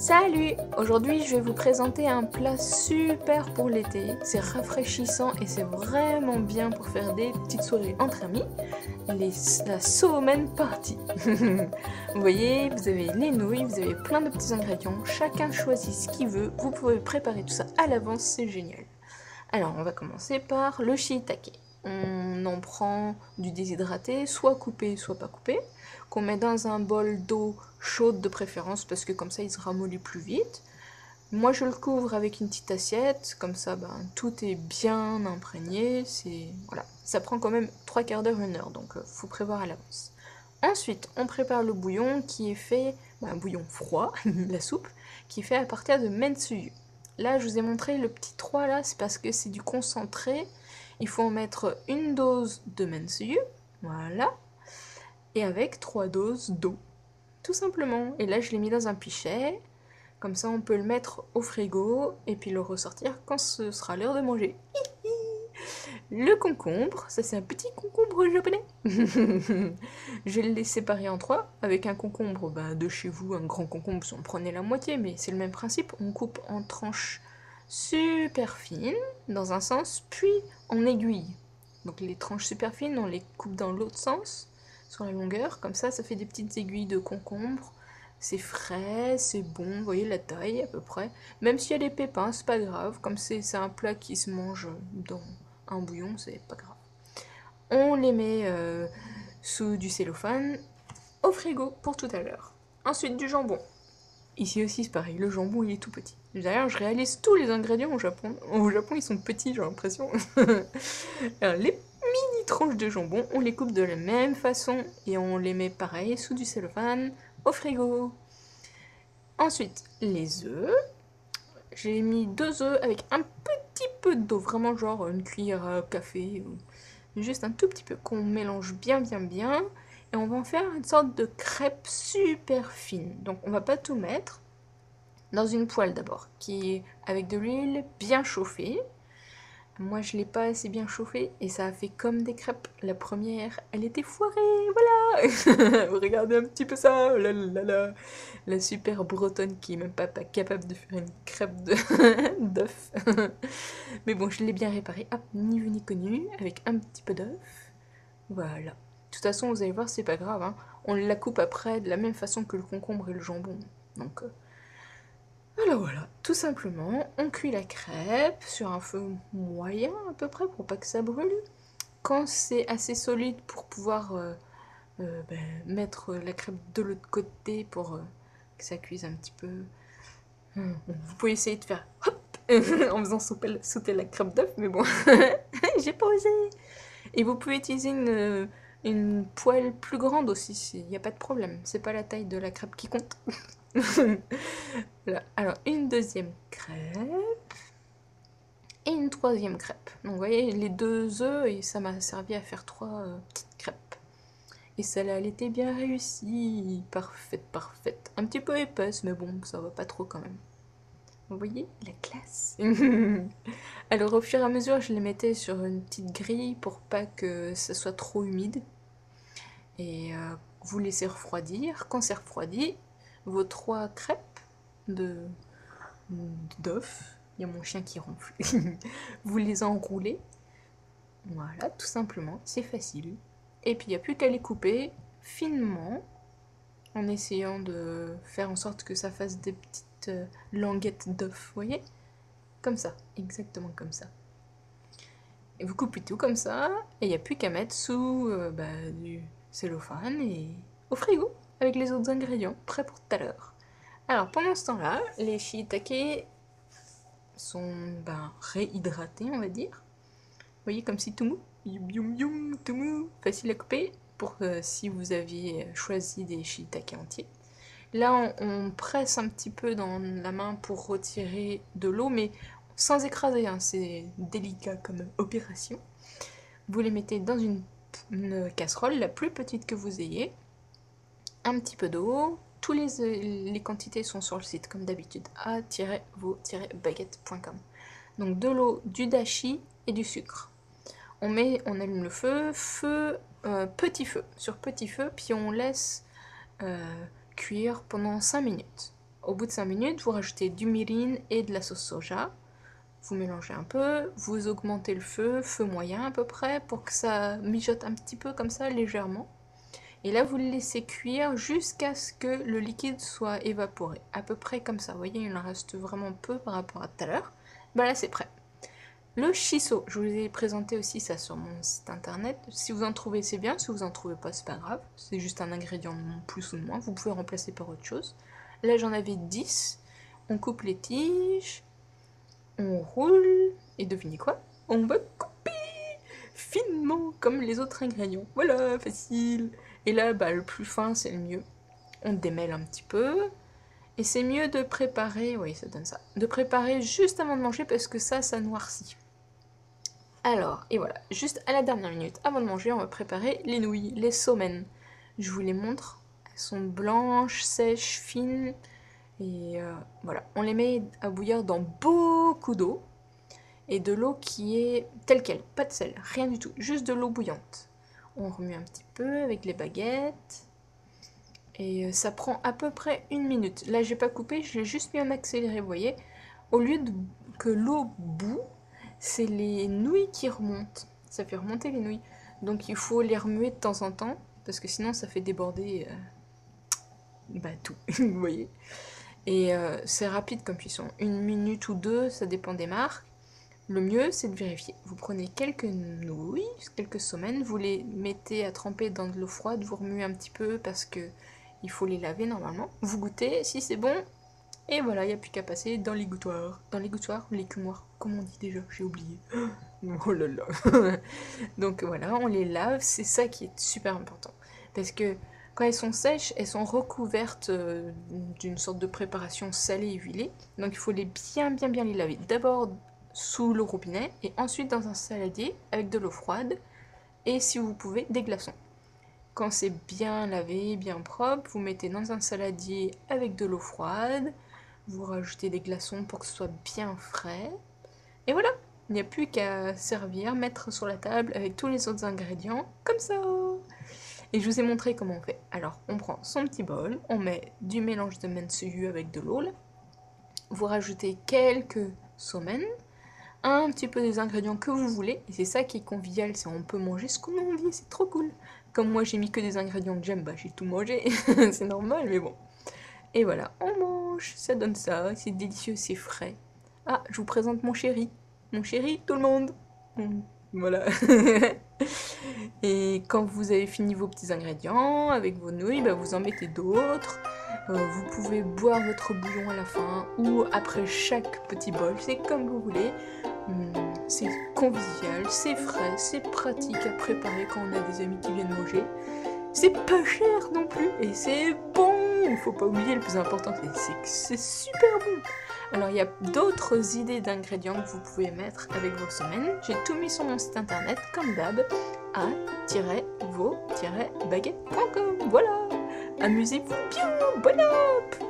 Salut! Aujourd'hui je vais vous présenter un plat super pour l'été, c'est rafraîchissant et c'est vraiment bien pour faire des petites soirées entre amis, la Somen Party. Vous voyez, vous avez les nouilles, vous avez plein de petits ingrédients, chacun choisit ce qu'il veut, vous pouvez préparer tout ça à l'avance, c'est génial. Alors on va commencer par le shiitake. On en prend du déshydraté, soit coupé, soit pas coupé, qu'on met dans un bol d'eau chaude de préférence parce que comme ça il se ramollit plus vite. Moi je le couvre avec une petite assiette, comme ça tout est bien imprégné, voilà. Ça prend quand même 3 quarts d'heure, 1 heure, donc faut prévoir à l'avance. Ensuite on prépare le bouillon qui est fait, un bouillon froid, la soupe, qui est fait à partir de mensuyu. Là je vous ai montré le petit 3 là, c'est parce que c'est du concentré. Il faut en mettre une dose de mensuyu, voilà, et avec 3 doses d'eau, tout simplement. Et là je l'ai mis dans un pichet, comme ça on peut le mettre au frigo et puis le ressortir quand ce sera l'heure de manger. Le concombre, ça c'est un petit concombre japonais. Je l'ai séparé en 3, avec un concombre de chez vous, un grand concombre, si on prenait la moitié, mais c'est le même principe, on coupe en tranches super fines dans un sens, puis en aiguille. Donc les tranches super fines, on les coupe dans l'autre sens, sur la longueur, comme ça fait des petites aiguilles de concombre. C'est frais, c'est bon, vous voyez la taille à peu près. Même s'il y a des pépins, c'est pas grave, comme c'est un plat qui se mange dans un bouillon, c'est pas grave. On les met sous du cellophane au frigo pour tout à l'heure. Ensuite du jambon. Ici aussi c'est pareil, le jambon il est tout petit. D'ailleurs je réalise tous les ingrédients au Japon. Au Japon ils sont petits, j'ai l'impression. Alors les mini tranches de jambon, on les coupe de la même façon et on les met pareil sous du cellophane au frigo. Ensuite les œufs. J'ai mis 2 œufs avec un petit peu d'eau, vraiment genre une cuillère à café, juste un tout petit peu, qu'on mélange bien. Et on va en faire une sorte de crêpe super fine. Donc on va pas tout mettre dans une poêle d'abord, qui est avec de l'huile bien chauffée. Moi je l'ai pas assez bien chauffée et ça a fait comme des crêpes. La première, elle était foirée, voilà. Regardez un petit peu ça, oh là là là. La super bretonne qui est même pas capable de faire une crêpe d'œuf. Mais bon, je l'ai bien réparée, hop, ni vu ni connu, avec un petit peu d'œuf. Voilà. De toute façon, vous allez voir, c'est pas grave, hein. On la coupe après de la même façon que le concombre et le jambon. Donc, voilà, tout simplement, on cuit la crêpe sur un feu moyen à peu près pour pas que ça brûle. Quand c'est assez solide pour pouvoir mettre la crêpe de l'autre côté pour que ça cuise un petit peu. Vous pouvez essayer de faire hop en faisant sauter la crêpe d'œuf, mais bon, j'ai pas osé. Et vous pouvez utiliser une poêle plus grande aussi, il n'y a pas de problème. C'est pas la taille de la crêpe qui compte. Voilà. Alors, une deuxième crêpe et une troisième crêpe. Donc, vous voyez, les 2 œufs, et ça m'a servi à faire 3 petites crêpes. Et celle-là, elle était bien réussie, parfaite. Un petit peu épaisse, mais bon, ça va pas trop quand même. Vous voyez, la classe. Alors au fur et à mesure, je les mettais sur une petite grille pour pas que ça soit trop humide. Et vous laissez refroidir. Quand c'est refroidi, vos 3 crêpes d'œufs, il y a mon chien qui ronfle, vous les enroulez. Voilà, tout simplement, c'est facile. Et puis il n'y a plus qu'à les couper finement, en essayant de faire en sorte que ça fasse des petites languettes d'œufs, vous voyez? Comme ça, exactement comme ça. Et vous coupez tout comme ça, et il n'y a plus qu'à mettre sous du cellophane et au frigo, avec les autres ingrédients, prêts pour tout à l'heure. Alors pendant ce temps-là, les shiitake sont réhydratés, on va dire. Vous voyez, comme si tout mou, tout mou, facile à couper, pour si vous aviez choisi des shiitake entiers. Là, on presse un petit peu dans la main pour retirer de l'eau, mais sans écraser, hein, c'est délicat comme opération. Vous les mettez dans une casserole, la plus petite que vous ayez, un petit peu d'eau. Toutes les quantités sont sur le site, comme d'habitude, a-vo-baguette.com. Donc de l'eau, du dashi et du sucre. On allume le feu, sur petit feu, puis on laisse cuire pendant 5 minutes. Au bout de 5 minutes, vous rajoutez du mirin et de la sauce soja. Vous mélangez un peu, vous augmentez le feu, feu moyen à peu près, pour que ça mijote un petit peu comme ça, légèrement. Et là, vous le laissez cuire jusqu'à ce que le liquide soit évaporé. À peu près comme ça. Vous voyez, il en reste vraiment peu par rapport à tout à l'heure. Ben là, c'est prêt. Le shiso, je vous ai présenté aussi ça sur mon site internet. Si vous en trouvez, c'est bien. Si vous en trouvez pas, c'est pas grave. C'est juste un ingrédient de plus ou de moins. Vous pouvez remplacer par autre chose. Là, j'en avais 10. On coupe les tiges. On roule, et devinez quoi? On va couper finement comme les autres ingrédients. Voilà, facile. Et là, bah, le plus fin, c'est le mieux. On démêle un petit peu. Et c'est mieux de préparer, oui, ça donne ça, de préparer juste avant de manger parce que ça noircit. Alors, et voilà, juste à la dernière minute, avant de manger, on va préparer les nouilles, les somen. Je vous les montre. Elles sont blanches, sèches, fines. Et voilà, on les met à bouillir dans beaucoup d'eau. Et de l'eau qui est telle quelle, pas de sel, rien du tout, juste de l'eau bouillante. On remue un petit peu avec les baguettes. Et ça prend à peu près 1 minute. Là, j'ai pas coupé, je l'ai juste mis en accéléré, vous voyez. Au lieu que l'eau bout, c'est les nouilles qui remontent. Ça fait remonter les nouilles. Donc il faut les remuer de temps en temps, parce que sinon ça fait déborder tout, vous voyez. Et c'est rapide comme cuisson, 1 minute ou 2, ça dépend des marques. Le mieux, c'est de vérifier. Vous prenez quelques nouilles, quelques somen, vous les mettez à tremper dans de l'eau froide, vous remuez un petit peu parce que il faut les laver normalement. Vous goûtez, si c'est bon, et voilà, il n'y a plus qu'à passer dans l'égouttoir. Dans l'égouttoir ou l'écumoire, comment on dit déjà, j'ai oublié. Oh là là. Donc voilà, on les lave, c'est ça qui est super important. Parce que quand elles sont sèches, elles sont recouvertes d'une sorte de préparation salée et huilée. Donc il faut les bien les laver. D'abord sous le robinet et ensuite dans un saladier avec de l'eau froide et si vous pouvez des glaçons. Quand c'est bien lavé, bien propre, vous mettez dans un saladier avec de l'eau froide, vous rajoutez des glaçons pour que ce soit bien frais et voilà, il n'y a plus qu'à servir, mettre sur la table avec tous les autres ingrédients comme ça. Et je vous ai montré comment on fait. Alors on prend son petit bol, on met du mélange de mentsuyu avec de l'eau, vous rajoutez quelques somen, un petit peu des ingrédients que vous voulez, et c'est ça qui est convivial, c'est on peut manger ce qu'on a envie, c'est trop cool. Comme moi j'ai mis que des ingrédients que j'aime, bah j'ai tout mangé, c'est normal, mais bon. Et voilà, on mange, ça donne ça, c'est délicieux, c'est frais. Ah, je vous présente mon chéri, tout le monde. Voilà. Et quand vous avez fini vos petits ingrédients avec vos nouilles, bah vous en mettez d'autres. Vous pouvez boire votre bouillon à la fin ou après chaque petit bol, c'est comme vous voulez. C'est convivial, c'est frais, c'est pratique à préparer quand on a des amis qui viennent manger. C'est pas cher non plus et c'est bon. Il faut pas oublier le plus important, c'est que c'est super bon. Alors il y a d'autres idées d'ingrédients que vous pouvez mettre avec vos semaines. J'ai tout mis sur mon site internet comme d'hab, a-vos-baguettes.com. Voilà, amusez-vous bien, bon app.